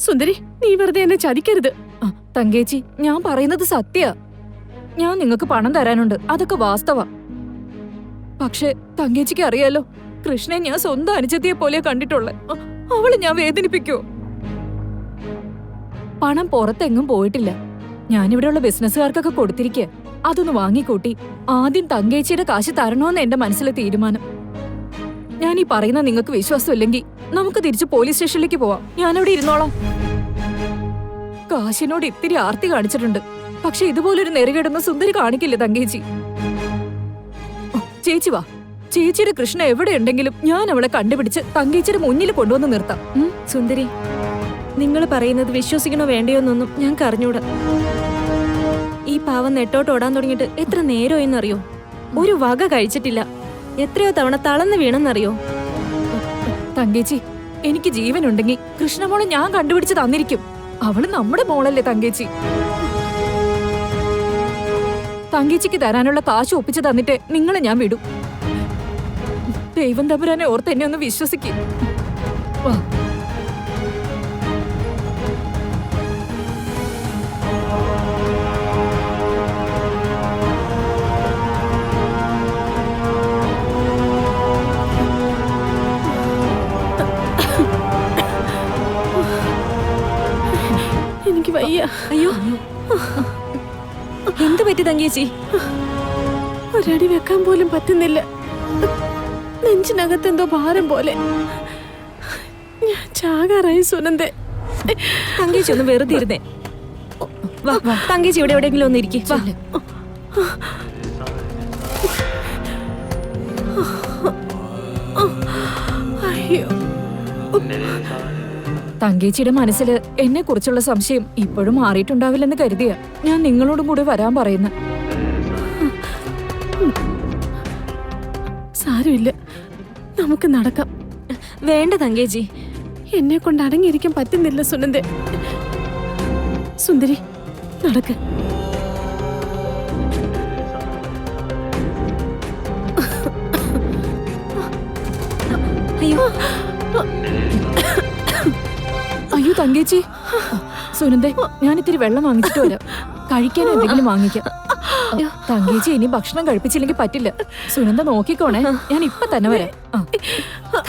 സുന്ദരി, നീ വെറുതെ എന്നെ ചതിക്കരുത്. തങ്കേച്ചി, ഞാൻ പറയുന്നത് സത്യ. ഞാൻ നിങ്ങൾക്ക് പണം തരാനുണ്ട്, അതൊക്കെ വാസ്തവ. പക്ഷെ തങ്കേച്ചിക്ക് അറിയാലോ, കൃഷ്ണനെ ഞാൻ സ്വന്തം അനുജത്തിയെ പോലെ കണ്ടിട്ടുള്ള. അവളെ ഞാൻ വേദനിപ്പിക്കോ? പണം പുറത്തെങ്ങും പോയിട്ടില്ല. ഞാനിവിടെയുള്ള ബിസിനസ്സുകാർക്കൊക്കെ കൊടുത്തിരിക്കുക. അതൊന്ന് വാങ്ങിക്കൂട്ടി ആദ്യം തങ്കേച്ചിയുടെ കാശ് തരണോന്ന് എന്റെ മനസ്സിലെ തീരുമാനം. ഞാൻ ഈ പറയുന്ന നിങ്ങൾക്ക് വിശ്വാസമില്ലെങ്കിൽ നമുക്ക് തിരിച്ച് പോലീസ് സ്റ്റേഷനിലേക്ക് പോവാം. ഞാനവിടെ ഇരുന്നോളാം. കാശിനോട് ഇത്തിരി ആർത്തി കാണിച്ചിട്ടുണ്ട്, പക്ഷെ ഇതുപോലൊരു നെറുകേടൊന്നും സുന്ദരി കാണിക്കില്ല തങ്കേച്ചി. ചേച്ചി വാ, ചേച്ചിയുടെ കൃഷ്ണ എവിടെയുണ്ടെങ്കിലും ഞാൻ അവളെ കണ്ടുപിടിച്ച് തങ്കേച്ചിയുടെ മുന്നിൽ കൊണ്ടുവന്ന് നിർത്താം. സുന്ദരി, നിങ്ങൾ പറയുന്നത് വിശ്വസിക്കണോ വേണ്ടയോന്നൊന്നും ഞങ്ങൾക്ക് അറിഞ്ഞൂടാ. ഈ പാവം നെട്ടോട്ട് ഓടാൻ തുടങ്ങിയിട്ട് എത്ര നേരമായെന്നറിയോ? ഒരു വക കഴിച്ചിട്ടില്ല. എത്രയോ തവണ തളർന്ന് വീണെന്നറിയോ? തങ്കേച്ചി, എനിക്ക് ജീവനുണ്ടെങ്കിൽ കൃഷ്ണമോളെ ഞാൻ കണ്ടുപിടിച്ച് തന്നിരിക്കും. അവള് നമ്മുടെ മോളല്ലേ തങ്കേച്ചി. തങ്കേച്ചിക്ക് തരാനുള്ള കാശ് ഒപ്പിച്ച് തന്നിട്ട് നിങ്ങളെ ഞാൻ വിടും. ദൈവം തമ്പുരാനെ ഓർത്ത് എന്നെ ഒന്ന് വിശ്വസിക്കും. എനിക്ക് വയ്യ. അയ്യോ, എന്ത് പറ്റി തങ്കേച്ചി? ഒരടി വെക്കാൻ പോലും പറ്റുന്നില്ല. നെഞ്ചിനകത്തെന്തോ ഭാരം പോലെ. ഞാൻ ചാകാറായി സുനന്ദേ. തങ്കേച്ചി ഒന്ന് വെറുതെ ഇരുന്നേ. വാ വാ, തങ്കേച്ചി ഇവിടെ എവിടെയെങ്കിലും ഒന്ന് ഇരിക്കും. വാ. അയ്യോ, തങ്കേച്ചിയുടെ മനസ്സിൽ എന്നെ കുറിച്ചുള്ള സംശയം ഇപ്പോഴും മാറിയിട്ടുണ്ടാവില്ലെന്ന് കരുതിയ ഞാൻ നിങ്ങളോടും കൂടി വരാൻ പറയുന്ന. സാരമില്ല, നമുക്ക് നടക്കാം. വേണ്ട തങ്കേച്ചി, എന്നെ കൊണ്ട് അടങ്ങിയിരിക്കാൻ പറ്റുന്നില്ല സുനന്ദേ. സുന്ദരി, നടക്ക്. അയ്യോ അയ്യോ തങ്കേച്ചി. സുനന്ദേ, ഞാനിത്തിരി വെള്ളം വാങ്ങിച്ചിട്ട് വരാം. കഴിക്കാനോ എന്തെങ്കിലും വാങ്ങിക്കാം. തങ്കേച്ചി ഇനി ഭക്ഷണം കഴിപ്പിച്ചില്ലെങ്കിൽ പറ്റില്ല. സുനന്ദ നോക്കിക്കോണേ, ഞാൻ ഇപ്പൊ തന്നെ വരാം.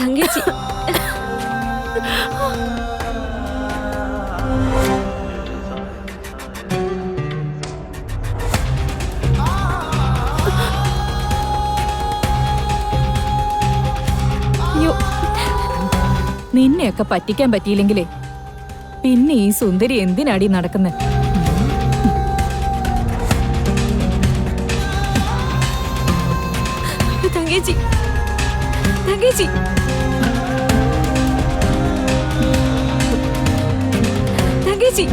തങ്കേച്ചി, നിന്നെയൊക്കെ പറ്റിക്കാൻ പറ്റിയില്ലെങ്കിലേ പിന്നെ ഈ സുന്ദരി എന്തിനാടി നടക്കുന്നെ? തങ്കേച്ചി, തങ്കേച്ചി, തങ്കേച്ചി.